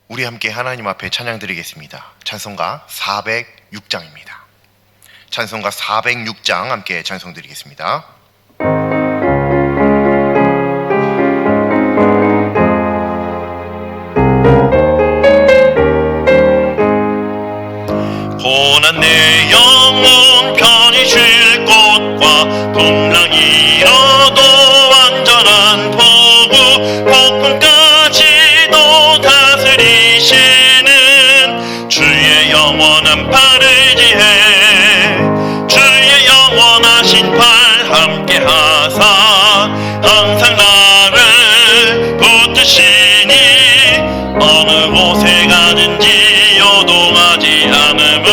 우리 함께 하나님 앞에 찬양 드리겠습니다. 찬송가 406장입니다. 찬송가 406장 함께 찬송 드리겠습니다. 고난 내 영혼 편히 쉴 곳과 풍랑이어도 완전한 도구 폭풍까지도 다스리시는 주의 영원한 팔을 지해 주의 영원하신 팔 함께 하사 항상 나를 붙드시니 어느 곳에 가든지 요동하지 않음은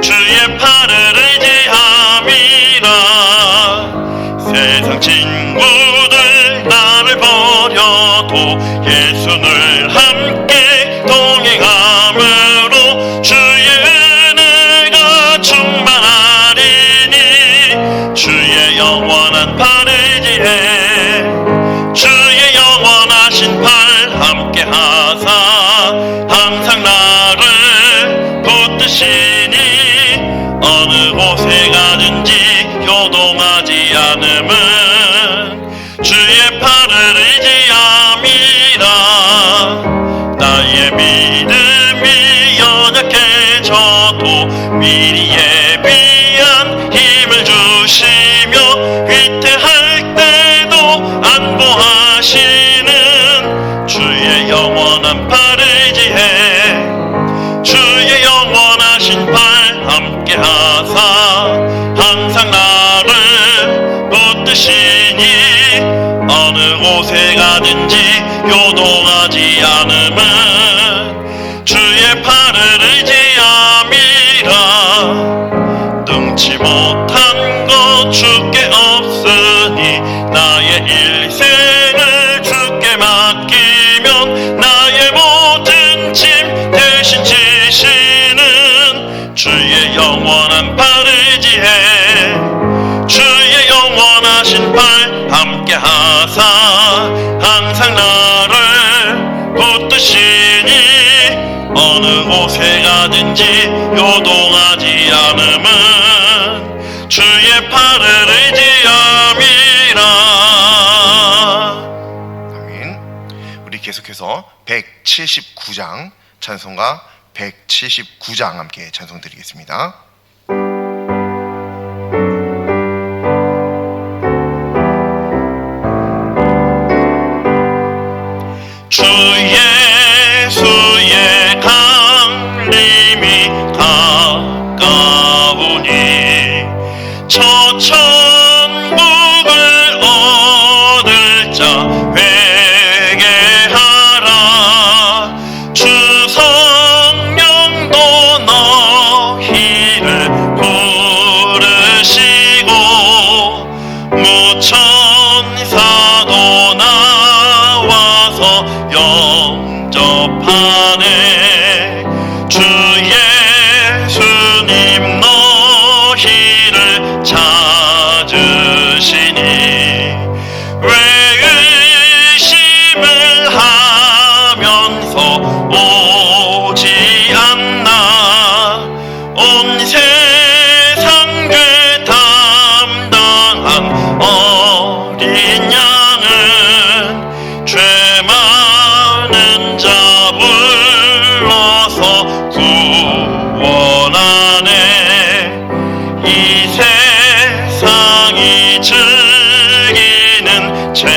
주의 팔을 의지함이라. 세상 친구들 나를 버려도 예수를 함께 동행함으로 주의 은혜가 충만하리니 주의 영원한 팔을 지해 주의 영원하신 팔 함께 하사 항상 나를 붙드시니 어느 곳에 가든지 요동하지 않음은 주의 팔을 의지함이라. 나의 믿음이 연약해져도 미리 예비한 힘을 주시며 위태할 때도 안보하시는 주의 영원한 팔을 지해 주의 영원하신 팔 함께 하사 항상 나를 붙드시니 어느 곳에 가든지 요동하지 않음은 주의 팔을 의지함이라. 능치 못한 것 주께 없으니 나의 일생을 주께 맡기면 나의 모든 짐 대신 지시는 주의 영원한 팔을 지해 주의 영원하신 팔 함께 하사 항상 나를 붙드시니 어느 곳에 가든지 요동하지 않음은 주의 팔을 의지함이라. 아멘. 우리 계속해서 179장 찬송가 179장 함께 찬송 드리겠습니다. 주 예수의 강림이 가까우니 저 천국을 얻을 자 회개하라. 주 성령도 너희를 부르시고 무천사도 나와서 영접하네. 주 예수님 너희를 찾으시니 왜 의심을 하면서 오지 않나. 온 세상 죄 담당한 어린 양은 죄 많은 자 불러서 구원하네. 이 세상이 즐기는 재물로는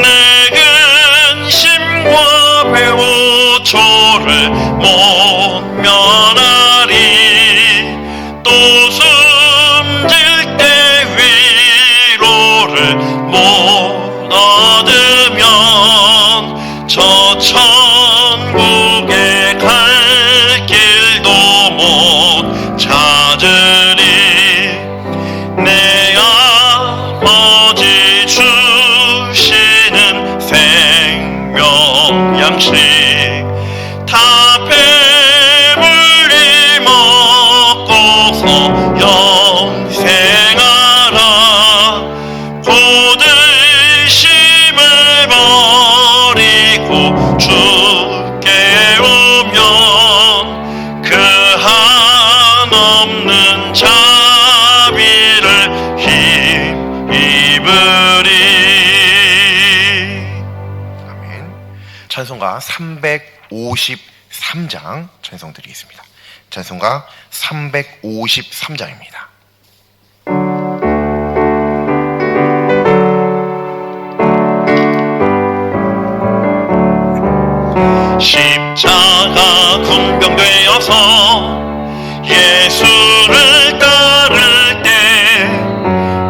내 근심과 배우초를 못 면하리. 또 숨질 때 위로를 못 얻으면 저 천국에 갈 길도 못 찾으리. 자비를 힘입으리. 아멘. 찬송가 353장 찬송 드리겠습니다. 찬송가 353장입니다. 십자가 군병되어서 예수를 따를 때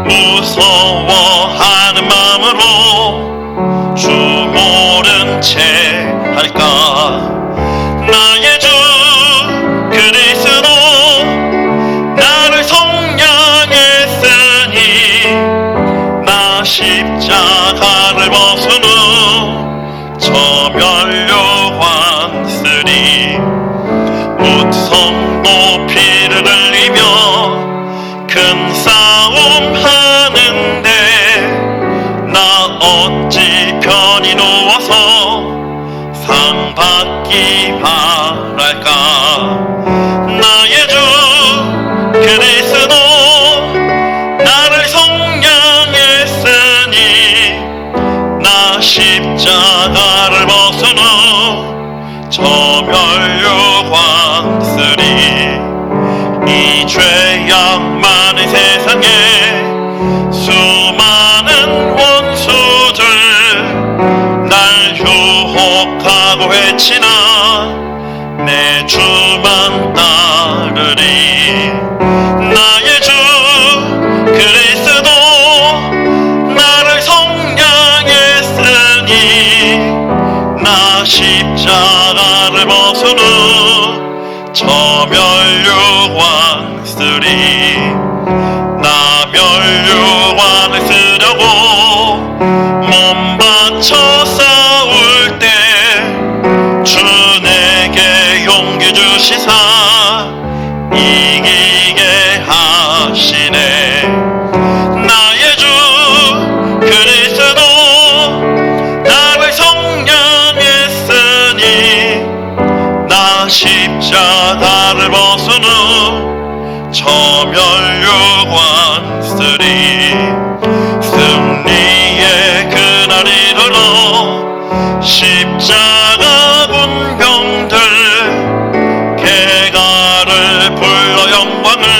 무서워하는 마음으로 주 모른 채 할까. 나의 주 그리스도 나를 속량했으니 나 십자가를 벗은 후 저 멸류관 쓰리. 무성 높이를 흘리며 큰 싸움 하는데 나 어찌 편히 누워서 상 받기 바랄까. 나의 주 그리스도 나를 속량했으니 나 십자가를 벗은 후 저 멸류관 쓰리. 이 죄악 많은 세상에 수많은 원수들 날 유혹하고 외치나 내 주만 따르리. 나의 주 그리스도 나를 속량했으니 나 십자가를 벗은 후 저 멸류관 쓰리. 나 멸류관을 쓰려고 몸 바쳐 싸울 때 주 내게 용기 주시사 이기게 하시네. 나의 주 그리스도 나를 속량했으니 나 십자가를 벗은 후 저 멸류관 쓰리. 승리의 그날 이르러 십자가 군병들 개가를 불러 영광을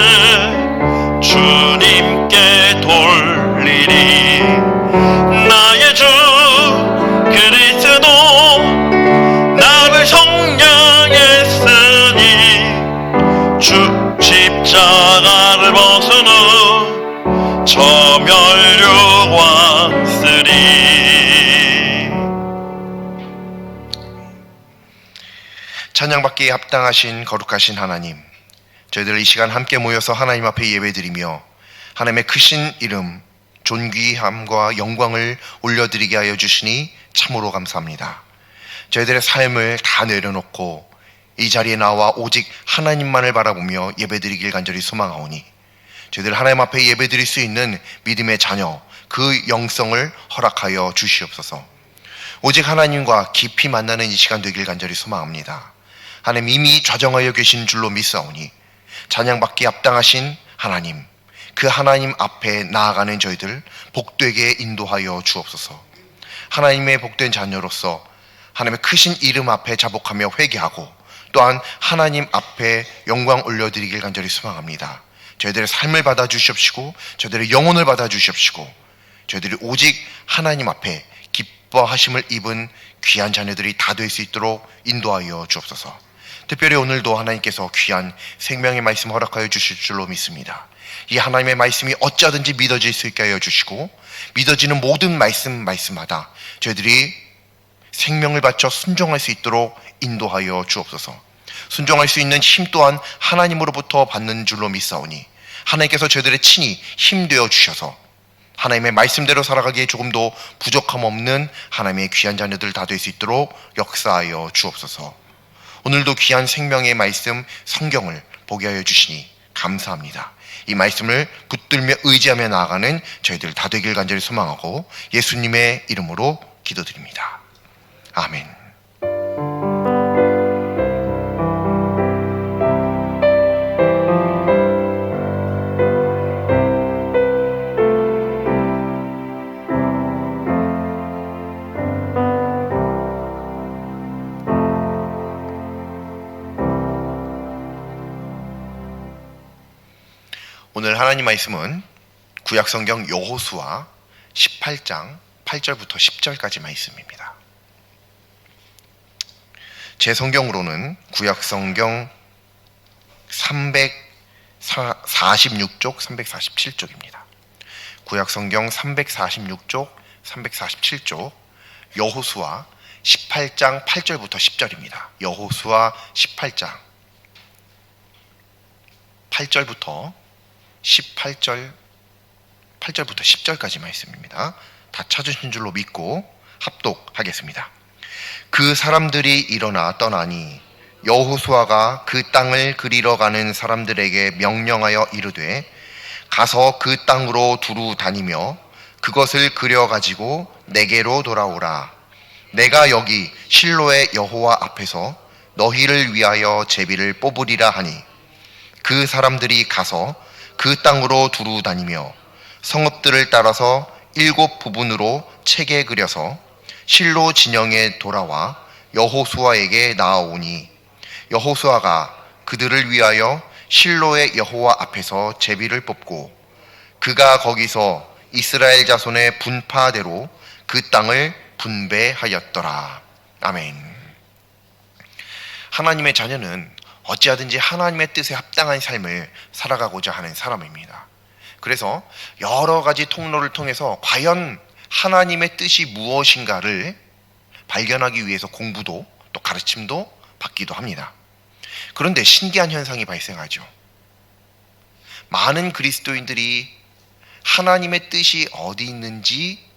주님께 돌리리. 나의 주 그리스도 나를 속량했으니 주 십자가를 벗은 후 저 멸류관 쓰리. 찬양받기에 합당하신 거룩하신 하나님, 저희들 이 시간 함께 모여서 하나님 앞에 예배드리며 하나님의 크신 이름 존귀함과 영광을 올려드리게 하여 주시니 참으로 감사합니다. 저희들의 삶을 다 내려놓고 이 자리에 나와 오직 하나님만을 바라보며 예배드리길 간절히 소망하오니 저희들 하나님 앞에 예배드릴 수 있는 믿음의 자녀 그 영성을 허락하여 주시옵소서. 오직 하나님과 깊이 만나는 이 시간 되길 간절히 소망합니다. 하나님 이미 좌정하여 계신 줄로 믿사오니 찬양받기에 합당하신 하나님, 그 하나님 앞에 나아가는 저희들 복되게 인도하여 주옵소서. 하나님의 복된 자녀로서 하나님의 크신 이름 앞에 자복하며 회개하고 또한 하나님 앞에 영광 올려드리길 간절히 소망합니다. 저희들의 삶을 받아주시옵시고 저희들의 영혼을 받아주시옵시고 저희들이 오직 하나님 앞에 기뻐하심을 입은 귀한 자녀들이 다 될 수 있도록 인도하여 주옵소서. 특별히 오늘도 하나님께서 귀한 생명의 말씀 허락하여 주실 줄로 믿습니다. 이 하나님의 말씀이 어찌하든지 믿어질 수 있게 하여 주시고 믿어지는 모든 말씀마다 저희들이 생명을 바쳐 순종할 수 있도록 인도하여 주옵소서. 순종할 수 있는 힘 또한 하나님으로부터 받는 줄로 믿사오니 하나님께서 저희들의 친히 힘되어 주셔서 하나님의 말씀대로 살아가기에 조금도 부족함 없는 하나님의 귀한 자녀들 다 될 수 있도록 역사하여 주옵소서. 오늘도 귀한 생명의 말씀 성경을 보게 하여 주시니 감사합니다. 이 말씀을 붙들며 의지하며 나아가는 저희들 다 되길 간절히 소망하고 예수님의 이름으로 기도드립니다. 아멘. 오늘 하나님 말씀은 구약성경 여호수아 18장 8절부터 10절까지 말씀입니다. 제 성경으로는 구약성경 346쪽, 347쪽입니다. 구약성경 346쪽, 347쪽, 여호수아 18장 8절부터 10절입니다. 여호수아 18장 8절부터 8절부터 10절까지 말씀입니다. 다 찾으신 줄로 믿고 합독하겠습니다. 그 사람들이 일어나 떠나니 여호수아가 그 땅을 그리러 가는 사람들에게 명령하여 이르되 가서 그 땅으로 두루 다니며 그것을 그려 가지고 내게로 돌아오라. 내가 여기 실로의 여호와 앞에서 너희를 위하여 제비를 뽑으리라 하니 그 사람들이 가서 그 땅으로 두루 다니며 성읍들을 따라서 7 부분으로 채게 그려서 실로 진영에 돌아와 여호수아에게 나아오니 여호수아가 그들을 위하여 실로의 여호와 앞에서 제비를 뽑고 그가 거기서 이스라엘 자손의 분파대로 그 땅을 분배하였더라. 아멘. 하나님의 자녀는 어찌하든지 하나님의 뜻에 합당한 삶을 살아가고자 하는 사람입니다. 그래서 여러 가지 통로를 통해서 과연 하나님의 뜻이 무엇인가를 발견하기 위해서 공부도 또 가르침도 받기도 합니다. 그런데 신기한 현상이 발생하죠. 많은 그리스도인들이 하나님의 뜻이 어디 있는지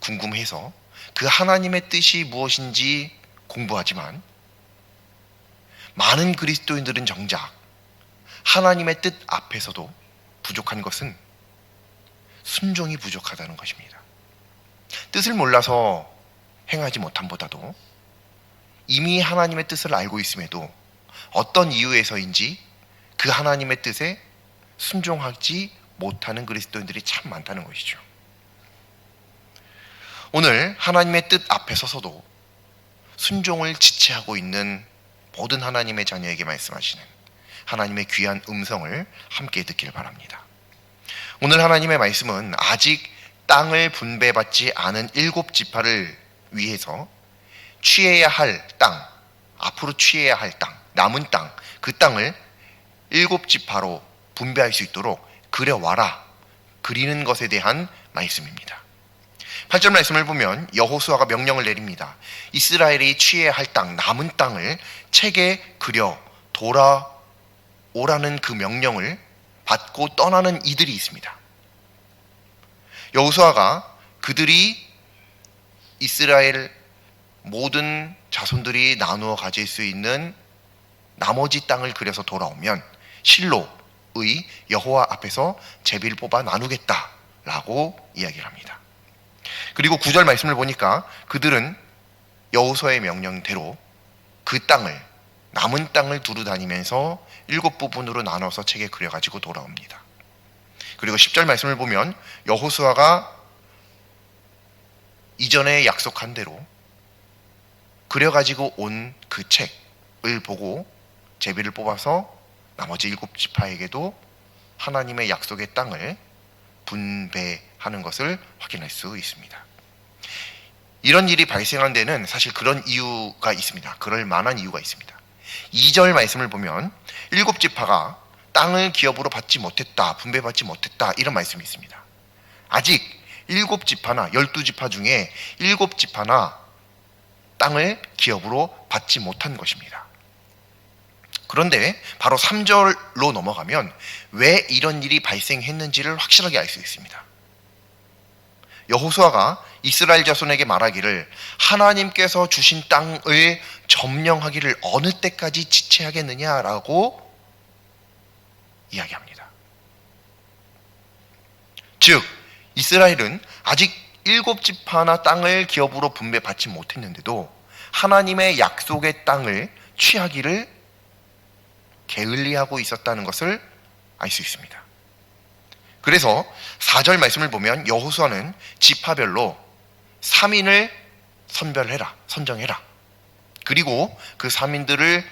궁금해서 그 하나님의 뜻이 무엇인지 공부하지만 많은 그리스도인들은 정작 하나님의 뜻 앞에서도 부족한 것은 순종이 부족하다는 것입니다. 뜻을 몰라서 행하지 못함보다도 이미 하나님의 뜻을 알고 있음에도 어떤 이유에서인지 그 하나님의 뜻에 순종하지 못하는 그리스도인들이 참 많다는 것이죠. 오늘 하나님의 뜻 앞에 서서도 순종을 지체하고 있는 모든 하나님의 자녀에게 말씀하시는 하나님의 귀한 음성을 함께 듣길 바랍니다. 오늘 하나님의 말씀은 아직 땅을 분배받지 않은 7 지파를 위해서 취해야 할 땅, 앞으로 취해야 할 땅, 남은 땅, 그 땅을 7 지파로 분배할 수 있도록 그려와라, 그리는 것에 대한 말씀입니다. 8절 말씀을 보면 여호수아가 명령을 내립니다. 이스라엘이 취해야 할 땅, 남은 땅을 책에 그려 돌아오라는 그 명령을 받고 떠나는 이들이 있습니다. 여호수아가 그들이 이스라엘 모든 자손들이 나누어 가질 수 있는 나머지 땅을 그려서 돌아오면 실로의 여호와 앞에서 제비를 뽑아 나누겠다라고 이야기를 합니다. 그리고 9절 말씀을 보니까 그들은 여호수아의 명령대로 그 땅을, 남은 땅을 두루 다니면서 7 부분으로 나눠서 책에 그려가지고 돌아옵니다. 그리고 10절 말씀을 보면 여호수아가 이전에 약속한 대로 그려가지고 온 그 책을 보고 제비를 뽑아서 나머지 7 지파에게도 하나님의 약속의 땅을 분배하는 것을 확인할 수 있습니다. 이런 일이 발생한 데는 사실 그런 이유가 있습니다. 그럴 만한 이유가 있습니다. 2절 말씀을 보면 7 지파가 땅을 기업으로 받지 못했다, 분배받지 못했다, 이런 말씀이 있습니다. 아직 7 지파나 12지파 중에 7 지파나 땅을 기업으로 받지 못한 것입니다. 그런데 바로 3절로 넘어가면 왜 이런 일이 발생했는지를 확실하게 알 수 있습니다. 여호수아가 이스라엘 자손에게 말하기를 하나님께서 주신 땅을 점령하기를 어느 때까지 지체하겠느냐라고 이야기합니다. 즉 이스라엘은 아직 7 지파나 땅을 기업으로 분배받지 못했는데도 하나님의 약속의 땅을 취하기를 게을리하고 있었다는 것을 알 수 있습니다. 그래서 4절 말씀을 보면 여호수아는 지파별로 3인을 선정해라. 그리고 그 3인들을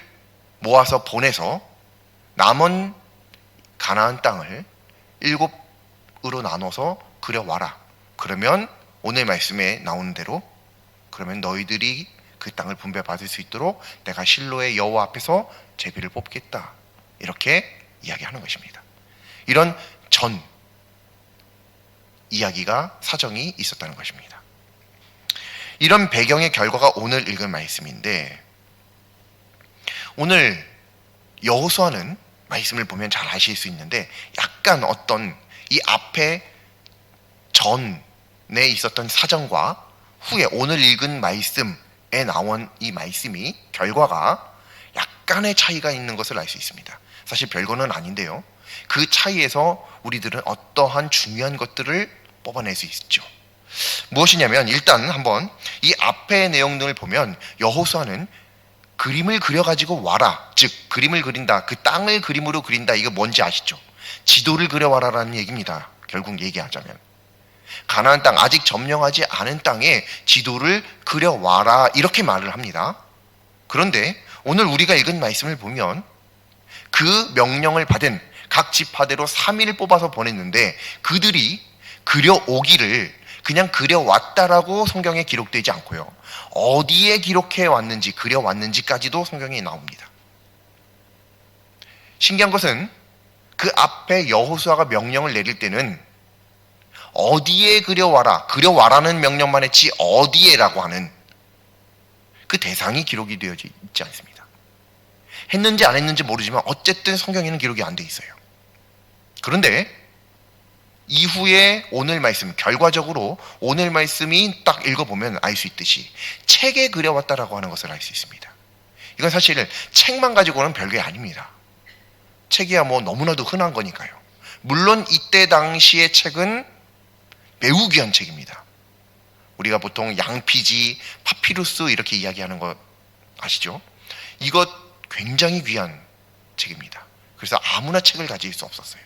모아서 보내서 남은 가나안 땅을 7으로 나눠서 그려와라. 그러면 오늘 말씀에 나오는 대로 그러면 너희들이 그 땅을 분배받을 수 있도록 내가 실로의 여호와 앞에서 제비를 뽑겠다. 이렇게 이야기하는 것입니다. 이런 전 이야기가 사정이 있었다는 것입니다. 이런 배경의 결과가 오늘 읽은 말씀인데, 오늘 여호수아는 말씀을 보면 잘 아실 수 있는데 약간 어떤 이 앞에 전에 있었던 사정과 후에 오늘 읽은 말씀에 나온 이 말씀이 결과가 약간의 차이가 있는 것을 알 수 있습니다. 사실 별거는 아닌데요, 그 차이에서 우리들은 어떠한 중요한 것들을 뽑아낼 수 있죠. 무엇이냐면, 일단 한번 이 앞의 내용들을 보면 여호수아는 그림을 그려가지고 와라, 즉 그림을 그린다, 그 땅을 그림으로 그린다. 이거 뭔지 아시죠? 지도를 그려와라라는 얘기입니다. 결국 얘기하자면 가나안 땅, 아직 점령하지 않은 땅에 지도를 그려와라, 이렇게 말을 합니다. 그런데 오늘 우리가 읽은 말씀을 보면 그 명령을 받은 각 지파대로 3일 뽑아서 보냈는데 그들이 그려오기를 그냥 그려왔다라고 성경에 기록되지 않고요, 어디에 기록해 왔는지 그려왔는지까지도 성경에 나옵니다. 신기한 것은 그 앞에 여호수아가 명령을 내릴 때는 어디에 그려와라는 명령만 했지 어디에라고 하는 그 대상이 기록이 되어 있지 않습니다. 했는지 안 했는지 모르지만 어쨌든 성경에는 기록이 안 돼 있어요. 그런데 이후에 오늘 말씀, 결과적으로 오늘 말씀이 딱 읽어보면 알 수 있듯이 책에 그려왔다라고 하는 것을 알 수 있습니다. 이건 사실 책만 가지고는 별게 아닙니다. 책이야 뭐 너무나도 흔한 거니까요. 물론 이때 당시의 책은 매우 귀한 책입니다. 우리가 보통 양피지, 파피루스 이렇게 이야기하는 거 아시죠? 이것 굉장히 귀한 책입니다. 그래서 아무나 책을 가질 수 없었어요.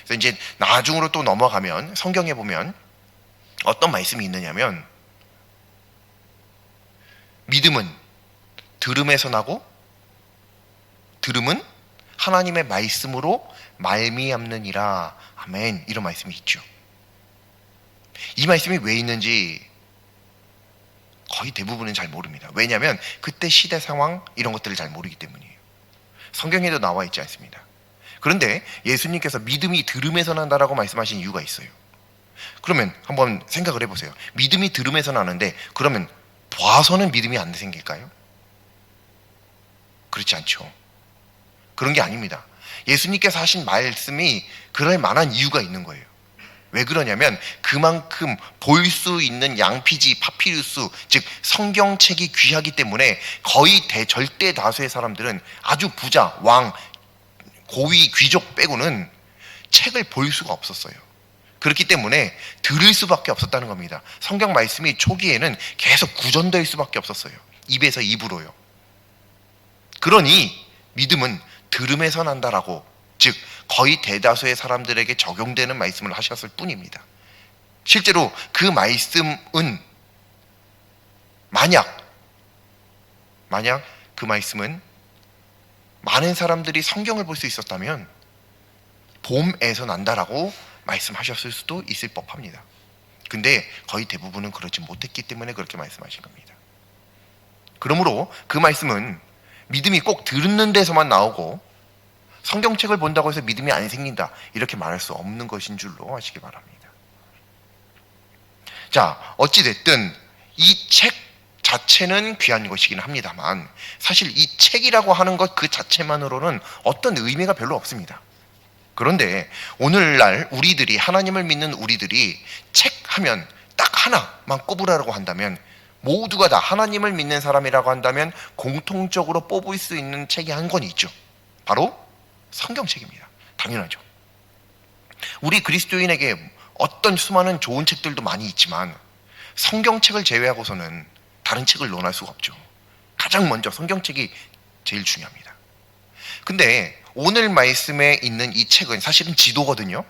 그래서 이제 나중으로 또 넘어가면 성경에 보면 어떤 말씀이 있느냐면, 믿음은 들음에서 나고 들음은 하나님의 말씀으로 말미암느니라. 아멘. 이런 말씀이 있죠. 이 말씀이 왜 있는지 거의 대부분은 잘 모릅니다. 왜냐하면 그때 시대 상황 이런 것들을 잘 모르기 때문이에요. 성경에도 나와 있지 않습니다. 그런데 예수님께서 믿음이 들음에서 난다라고 말씀하신 이유가 있어요. 그러면 한번 생각을 해보세요. 믿음이 들음에서 나는데 그러면 봐서는 믿음이 안 생길까요? 그렇지 않죠. 그런 게 아닙니다. 예수님께서 하신 말씀이 그럴 만한 이유가 있는 거예요. 왜 그러냐면 그만큼 볼 수 있는 양피지, 파피루스, 즉 성경책이 귀하기 때문에 거의 절대 다수의 사람들은 아주 부자, 왕, 고위 귀족 빼고는 책을 볼 수가 없었어요. 그렇기 때문에 들을 수밖에 없었다는 겁니다. 성경 말씀이 초기에는 계속 구전될 수밖에 없었어요. 입에서 입으로요. 그러니 믿음은 들음에서 난다라고, 즉 거의 대다수의 사람들에게 적용되는 말씀을 하셨을 뿐입니다. 실제로 그 말씀은 만약 그 말씀은 많은 사람들이 성경을 볼 수 있었다면 봄에서 난다라고 말씀하셨을 수도 있을 법합니다. 근데 거의 대부분은 그렇지 못했기 때문에 그렇게 말씀하신 겁니다. 그러므로 그 말씀은 믿음이 꼭 듣는 데서만 나오고 성경책을 본다고 해서 믿음이 안 생긴다 이렇게 말할 수 없는 것인 줄로 아시기 바랍니다. 자, 어찌됐든 이 책 자체는 귀한 것이긴 합니다만 사실 이 책이라고 하는 것 그 자체만으로는 어떤 의미가 별로 없습니다. 그런데 오늘날 우리들이, 하나님을 믿는 우리들이 책 하면 딱 하나만 꼽으라고 한다면, 모두가 다 하나님을 믿는 사람이라고 한다면 공통적으로 뽑을 수 있는 책이 한 권 있죠. 바로 성경책입니다. 당연하죠. 우리 그리스도인에게 어떤 수많은 좋은 책들도 많이 있지만 성경책을 제외하고서는 다른 책을 논할 수가 없죠. 가장 먼저 성경책이 제일 중요합니다. 근데 오늘 말씀에 있는 이 책은 사실은 지도거든요.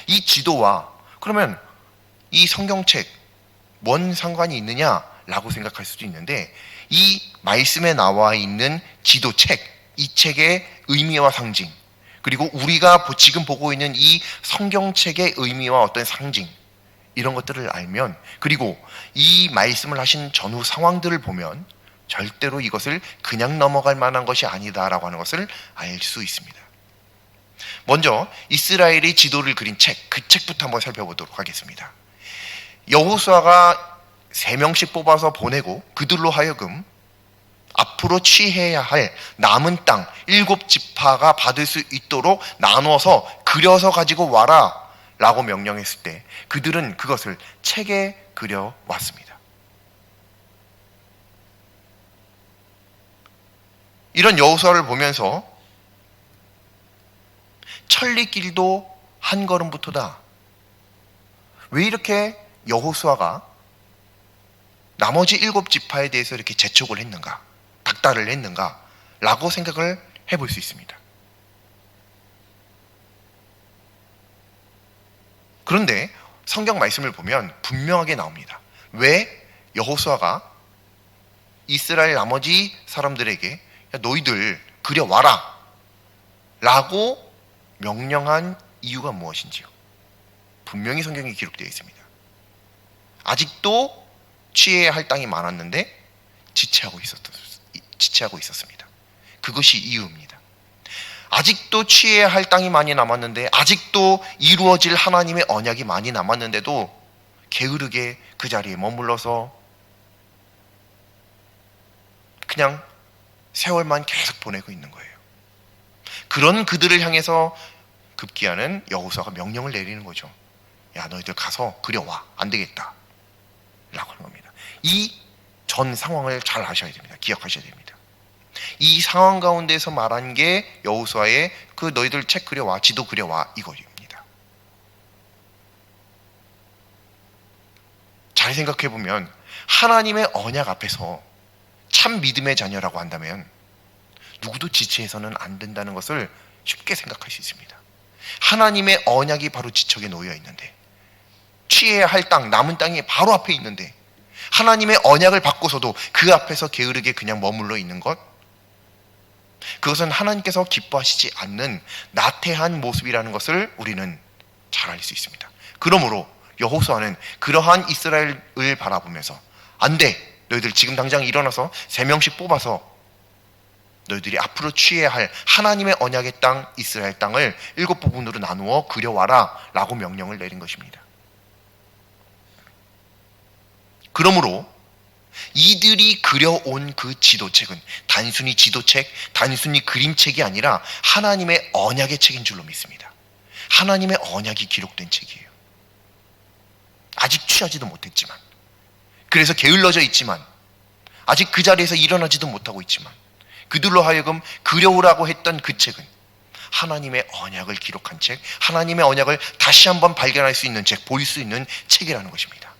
이 지도와 그러면 이 성경책 뭔 상관이 있느냐라고 생각할 수도 있는데, 이 말씀에 나와 있는 지도책, 이 책의 의미와 상징, 그리고 우리가 지금 보고 있는 이 성경책의 의미와 어떤 상징, 이런 것들을 알면, 그리고 이 말씀을 하신 전후 상황들을 보면 절대로 이것을 그냥 넘어갈 만한 것이 아니다라고 하는 것을 알 수 있습니다. 먼저 이스라엘이 지도를 그린 책, 그 책부터 한번 살펴보도록 하겠습니다. 여호수아가 3명씩 뽑아서 보내고 그들로 하여금 앞으로 취해야 할 남은 땅 7지파가 받을 수 있도록 나누어서 그려서 가지고 와라 라고 명령했을 때 그들은 그것을 책에 그려왔습니다. 이런 여호수아를 보면서 천리길도 한 걸음부터다. 왜 이렇게 여호수아가 나머지 7지파에 대해서 이렇게 재촉을 했는가, 닥달을 했는가 라고 생각을 해볼 수 있습니다. 그런데 성경 말씀을 보면 분명하게 나옵니다. 왜 여호수아가 이스라엘 나머지 사람들에게 야, 너희들 그려와라 라고 명령한 이유가 무엇인지요? 분명히 성경에 기록되어 있습니다. 아직도 취해야 할 땅이 많았는데 지체하고 있었습니다. 그것이 이유입니다. 아직도 취해야 할 땅이 많이 남았는데, 아직도 이루어질 하나님의 언약이 많이 남았는데도 게으르게 그 자리에 머물러서 그냥 세월만 계속 보내고 있는 거예요. 그런 그들을 향해서 급기야는 여호수아가 명령을 내리는 거죠. 야, 너희들 가서 그려와. 안 되겠다 라고 하는 겁니다. 이 전 상황을 잘 아셔야 됩니다. 기억하셔야 됩니다. 이 상황 가운데서 말한 게 여호수아의 그 너희들 책 그려와, 지도 그려와 이거입니다. 잘 생각해 보면 하나님의 언약 앞에서 참 믿음의 자녀라고 한다면 누구도 지체해서는 안 된다는 것을 쉽게 생각할 수 있습니다. 하나님의 언약이 바로 지척에 놓여 있는데, 취해야 할 땅, 남은 땅이 바로 앞에 있는데 하나님의 언약을 받고서도 그 앞에서 게으르게 그냥 머물러 있는 것, 그것은 하나님께서 기뻐하시지 않는 나태한 모습이라는 것을 우리는 잘 알 수 있습니다. 그러므로 여호수아는 그러한 이스라엘을 바라보면서 안 돼, 너희들 지금 당장 일어나서 3명씩 뽑아서 너희들이 앞으로 취해야 할 하나님의 언약의 땅 이스라엘 땅을 7부분으로 나누어 그려와라 라고 명령을 내린 것입니다. 그러므로 이들이 그려온 그 지도책은 단순히 지도책, 단순히 그림책이 아니라 하나님의 언약의 책인 줄로 믿습니다. 하나님의 언약이 기록된 책이에요. 아직 취하지도 못했지만, 그래서 게을러져 있지만, 아직 그 자리에서 일어나지도 못하고 있지만 그들로 하여금 그려오라고 했던 그 책은 하나님의 언약을 기록한 책, 하나님의 언약을 다시 한번 발견할 수 있는 책, 볼 수 있는 책이라는 것입니다.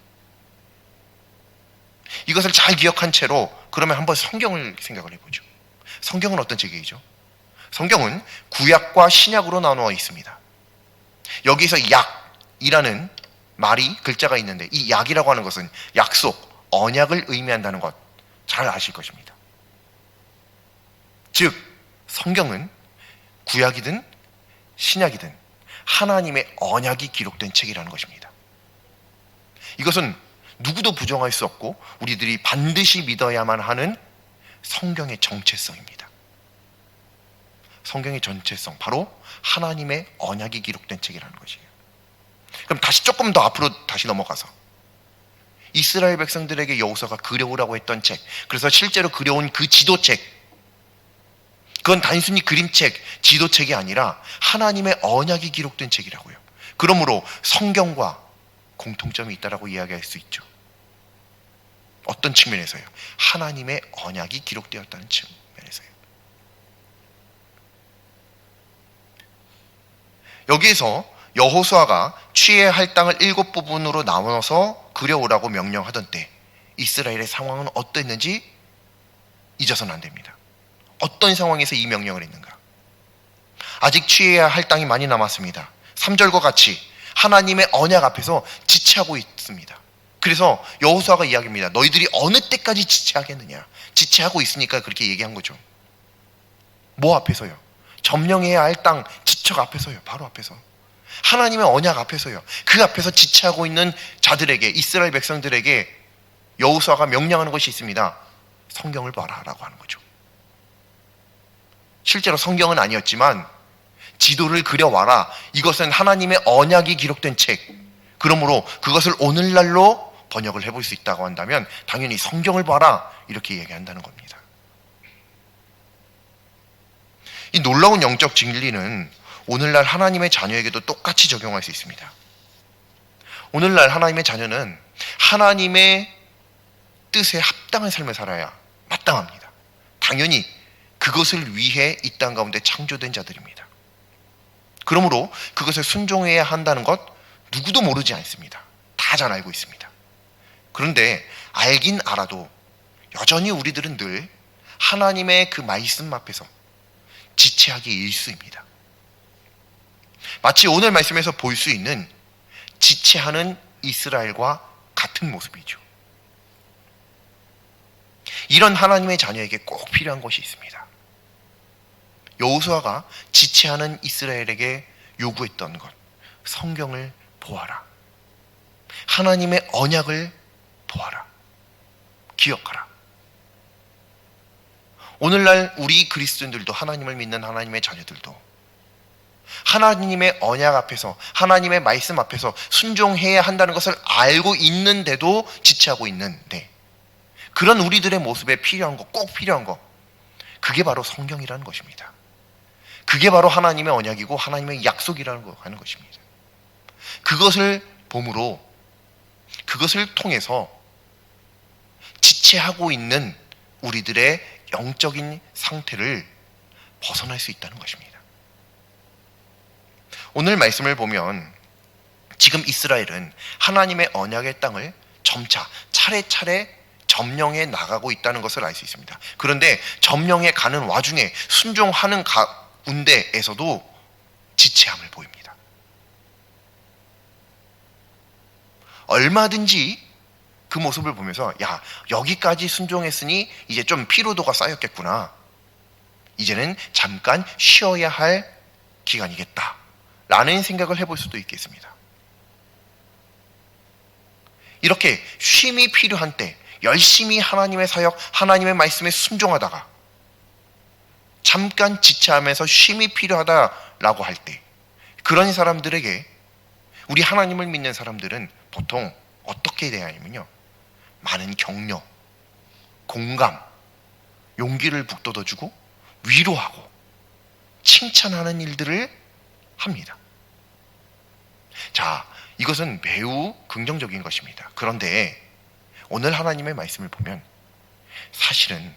이것을 잘 기억한 채로 그러면 한번 성경을 생각을 해보죠. 성경은 어떤 책이죠? 성경은 구약과 신약으로 나누어 있습니다. 여기서 약이라는 말이 글자가 있는데, 이 약이라고 하는 것은 약속, 언약을 의미한다는 것 잘 아실 것입니다. 즉 성경은 구약이든 신약이든 하나님의 언약이 기록된 책이라는 것입니다. 이것은 누구도 부정할 수 없고 우리들이 반드시 믿어야만 하는 성경의 정체성입니다. 성경의 전체성, 바로 하나님의 언약이 기록된 책이라는 것이에요. 그럼 다시 조금 더 앞으로 다시 넘어가서 이스라엘 백성들에게 여호수아가 그려오라고 했던 책, 그래서 실제로 그려온 그 지도책, 그건 단순히 그림책, 지도책이 아니라 하나님의 언약이 기록된 책이라고요. 그러므로 성경과 공통점이 있다라고 이야기할 수 있죠. 어떤 측면에서요? 하나님의 언약이 기록되었다는 측면에서요. 여기에서 여호수아가 취해야 할 땅을 7부분으로 나눠서 그려오라고 명령하던 때 이스라엘의 상황은 어땠는지 잊어서는 안 됩니다. 어떤 상황에서 이 명령을 했는가? 아직 취해야 할 땅이 많이 남았습니다. 3절과 같이 하나님의 언약 앞에서 지체하고 있습니다. 그래서 여호수아가 이야기합니다. 너희들이 어느 때까지 지체하겠느냐? 지체하고 있으니까 그렇게 얘기한 거죠. 뭐 앞에서요? 점령해야 할 땅, 지척 앞에서요. 바로 앞에서. 하나님의 언약 앞에서요. 그 앞에서 지체하고 있는 자들에게, 이스라엘 백성들에게 여호수아가 명령하는 것이 있습니다. 성경을 봐라라고 하는 거죠. 실제로 성경은 아니었지만 지도를 그려와라. 이것은 하나님의 언약이 기록된 책. 그러므로 그것을 오늘날로 번역을 해볼 수 있다고 한다면 당연히 성경을 봐라 이렇게 얘기한다는 겁니다. 이 놀라운 영적 진리는 오늘날 하나님의 자녀에게도 똑같이 적용할 수 있습니다. 오늘날 하나님의 자녀는 하나님의 뜻에 합당한 삶을 살아야 마땅합니다. 당연히 그것을 위해 이 땅 가운데 창조된 자들입니다. 그러므로 그것을 순종해야 한다는 것 누구도 모르지 않습니다. 다 잘 알고 있습니다. 그런데 알긴 알아도 여전히 우리들은 늘 하나님의 그 말씀 앞에서 지체하기 일쑤입니다. 마치 오늘 말씀에서 볼 수 있는 지체하는 이스라엘과 같은 모습이죠. 이런 하나님의 자녀에게 꼭 필요한 것이 있습니다. 여호수아가 지체하는 이스라엘에게 요구했던 것, 성경을 보아라. 하나님의 언약을 보아라. 기억하라. 오늘날 우리 그리스도인들도, 하나님을 믿는 하나님의 자녀들도 하나님의 언약 앞에서, 하나님의 말씀 앞에서 순종해야 한다는 것을 알고 있는데도 지체하고 있는데, 그런 우리들의 모습에 필요한 것, 꼭 필요한 것, 그게 바로 성경이라는 것입니다. 그게 바로 하나님의 언약이고 하나님의 약속이라는 하는 것입니다. 그것을 봄으로, 그것을 통해서 지체하고 있는 우리들의 영적인 상태를 벗어날 수 있다는 것입니다. 오늘 말씀을 보면 지금 이스라엘은 하나님의 언약의 땅을 점차 차례차례 점령해 나가고 있다는 것을 알 수 있습니다. 그런데 점령해 가는 와중에 순종하는 가운데에서도 지체함을 보입니다. 얼마든지 그 모습을 보면서 야, 여기까지 순종했으니 이제 좀 피로도가 쌓였겠구나. 이제는 잠깐 쉬어야 할 기간이겠다 라는 생각을 해볼 수도 있겠습니다. 이렇게 쉼이 필요한 때 열심히 하나님의 사역, 하나님의 말씀에 순종하다가 잠깐 지체하면서 쉼이 필요하다라고 할 때, 그런 사람들에게 우리 하나님을 믿는 사람들은 보통 어떻게 대하냐면요, 많은 격려, 공감, 용기를 북돋아주고 위로하고 칭찬하는 일들을 합니다. 자, 이것은 매우 긍정적인 것입니다. 그런데 오늘 하나님의 말씀을 보면 사실은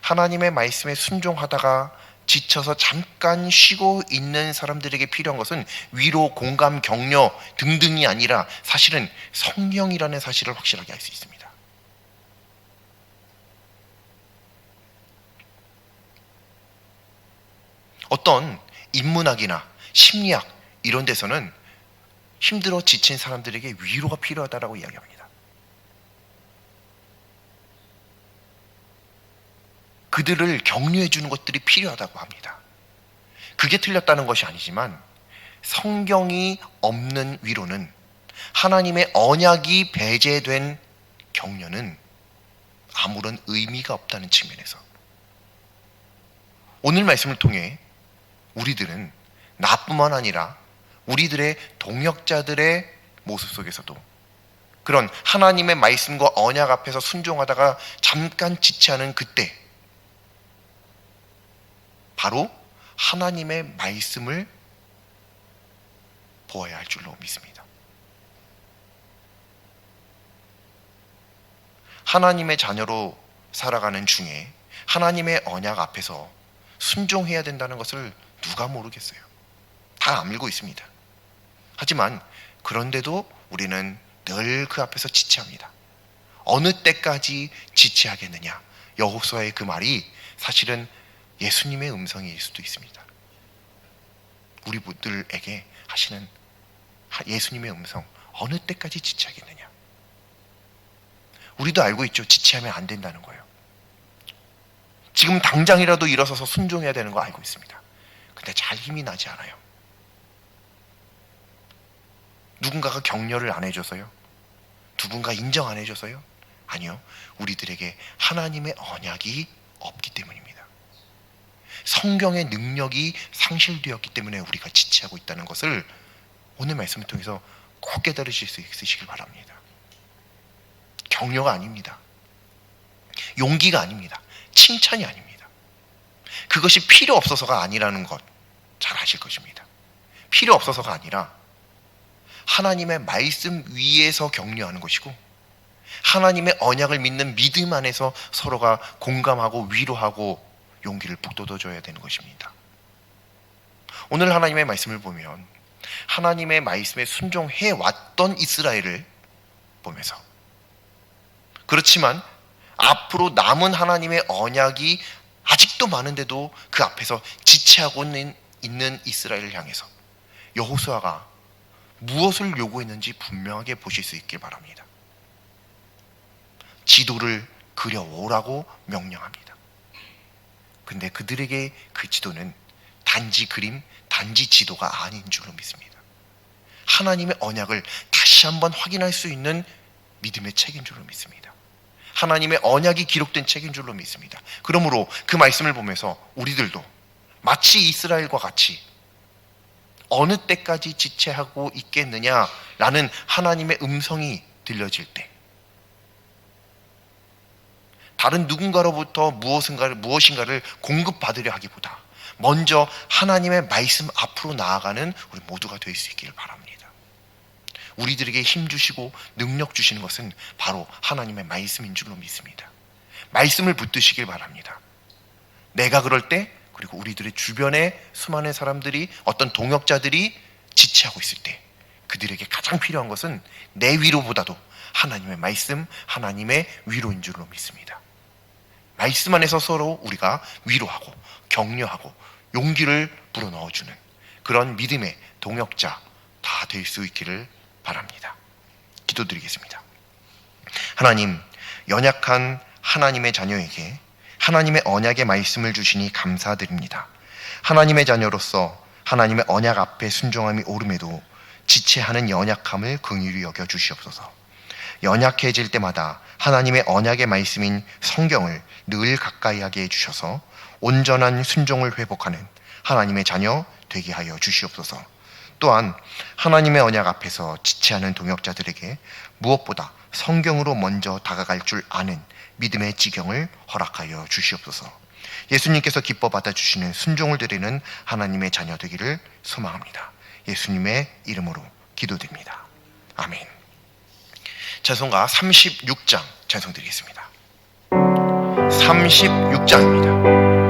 하나님의 말씀에 순종하다가 지쳐서 잠깐 쉬고 있는 사람들에게 필요한 것은 위로, 공감, 격려 등등이 아니라 사실은 성령이라는 사실을 확실하게 알 수 있습니다. 어떤 인문학이나 심리학 이런 데서는 힘들어 지친 사람들에게 위로가 필요하다라고 이야기합니다. 그들을 격려해 주는 것들이 필요하다고 합니다. 그게 틀렸다는 것이 아니지만 성경이 없는 위로는, 하나님의 언약이 배제된 격려는 아무런 의미가 없다는 측면에서 오늘 말씀을 통해 우리들은 나뿐만 아니라 우리들의 동역자들의 모습 속에서도 그런 하나님의 말씀과 언약 앞에서 순종하다가 잠깐 지체하는 그때 바로 하나님의 말씀을 보아야 할 줄로 믿습니다. 하나님의 자녀로 살아가는 중에 하나님의 언약 앞에서 순종해야 된다는 것을 누가 모르겠어요. 다 알고 있습니다. 하지만 그런데도 우리는 늘 그 앞에서 지체합니다. 어느 때까지 지체하겠느냐? 여호수아의 그 말이 사실은 예수님의 음성일 수도 있습니다. 우리들에게 하시는 예수님의 음성, 어느 때까지 지체하겠느냐? 우리도 알고 있죠. 지체하면 안 된다는 거예요. 지금 당장이라도 일어서서 순종해야 되는 거 알고 있습니다. 근데 잘 힘이 나지 않아요. 누군가가 격려를 안 해줘서요? 누군가 인정 안 해줘서요? 아니요. 우리들에게 하나님의 언약이 없기 때문입니다. 성경의 능력이 상실되었기 때문에 우리가 지체하고 있다는 것을 오늘 말씀을 통해서 꼭 깨달으실 수 있으시길 바랍니다. 격려가 아닙니다. 용기가 아닙니다. 칭찬이 아닙니다. 그것이 필요 없어서가 아니라는 것 잘 아실 것입니다. 필요 없어서가 아니라 하나님의 말씀 위에서 격려하는 것이고, 하나님의 언약을 믿는 믿음 안에서 서로가 공감하고 위로하고 용기를 북돋아줘야 되는 것입니다. 오늘 하나님의 말씀을 보면 하나님의 말씀에 순종해 왔던 이스라엘을 보면서, 그렇지만 앞으로 남은 하나님의 언약이 아직도 많은데도 그 앞에서 지체하고 있는 이스라엘을 향해서 여호수아가 무엇을 요구했는지 분명하게 보실 수 있길 바랍니다. 지도를 그려오라고 명령합니다. 근데 그들에게 그 지도는 단지 그림, 단지 지도가 아닌 줄로 믿습니다. 하나님의 언약을 다시 한번 확인할 수 있는 믿음의 책인 줄로 믿습니다. 하나님의 언약이 기록된 책인 줄로 믿습니다. 그러므로 그 말씀을 보면서 우리들도 마치 이스라엘과 같이 어느 때까지 지체하고 있겠느냐라는 하나님의 음성이 들려질 때, 다른 누군가로부터 무엇인가를 공급받으려 하기보다 먼저 하나님의 말씀 앞으로 나아가는 우리 모두가 될 수 있기를 바랍니다. 우리들에게 힘 주시고 능력 주시는 것은 바로 하나님의 말씀인 줄로 믿습니다. 말씀을 붙드시길 바랍니다. 내가 그럴 때, 그리고 우리들의 주변에 수많은 사람들이, 어떤 동역자들이 지체하고 있을 때 그들에게 가장 필요한 것은 내 위로보다도 하나님의 말씀, 하나님의 위로인 줄로 믿습니다. 말씀 안에서 서로 우리가 위로하고 격려하고 용기를 불어넣어주는 그런 믿음의 동역자 다 될 수 있기를 바랍니다. 기도드리겠습니다. 하나님, 연약한 하나님의 자녀에게 하나님의 언약의 말씀을 주시니 감사드립니다. 하나님의 자녀로서 하나님의 언약 앞에 순종함이 오름에도 지체하는 연약함을 긍휼히 여겨 주시옵소서. 연약해질 때마다 하나님의 언약의 말씀인 성경을 늘 가까이 하게 해주셔서 온전한 순종을 회복하는 하나님의 자녀 되게 하여 주시옵소서. 또한 하나님의 언약 앞에서 지체하는 동역자들에게 무엇보다 성경으로 먼저 다가갈 줄 아는 믿음의 지경을 허락하여 주시옵소서. 예수님께서 기뻐 받아주시는 순종을 드리는 하나님의 자녀 되기를 소망합니다. 예수님의 이름으로 기도드립니다. 아멘. 찬송가 36장 찬송드리겠습니다. 36장입니다.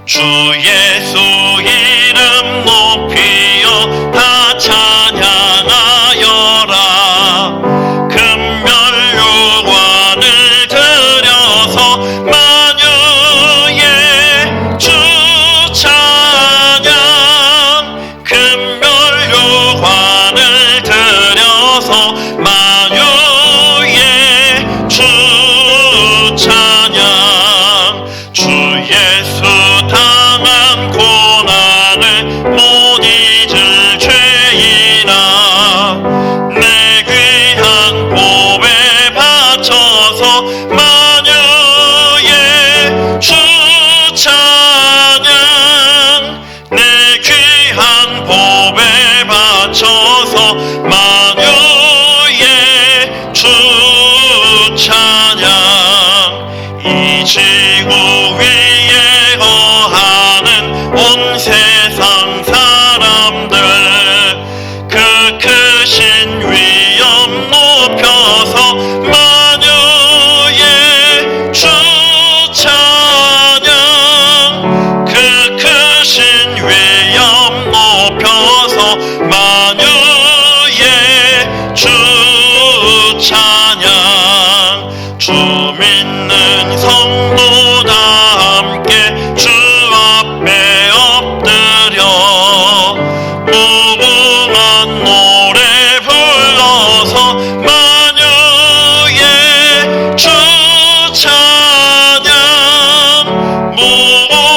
주 예수 이름 높이어 다 찬양하여라. 금멸요관을 들여서 만유의 주 찬양. 금멸요관을 들여서 만유의 주 찬양. 주 예수 당한 고난을 못 잊을 죄인아. 내 귀한 보배 바쳐서 만유의 주 찬양. 내 귀한 보배 바쳐서 만유의 주 찬양. 이 지구 위에 거하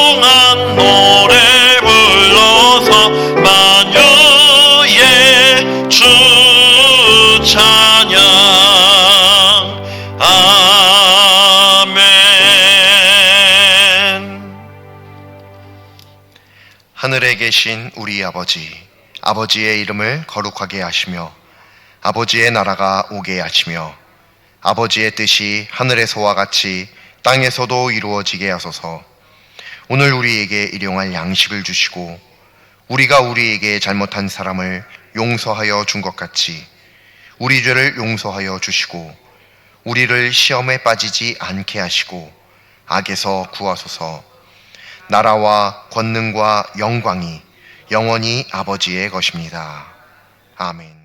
귀중한 노래 불러서 만유의 주 찬양. 아멘. 하늘에 계신 우리 아버지의 이름을 거룩하게 하시며 아버지의 나라가 오게 하시며 아버지의 뜻이 하늘에서와 같이 땅에서도 이루어지게 하소서. 오늘 우리에게 일용할 양식을 주시고 우리가 우리에게 잘못한 사람을 용서하여 준 것 같이 우리 죄를 용서하여 주시고 우리를 시험에 빠지지 않게 하시고 악에서 구하소서. 나라와 권능과 영광이 영원히 아버지의 것입니다. 아멘.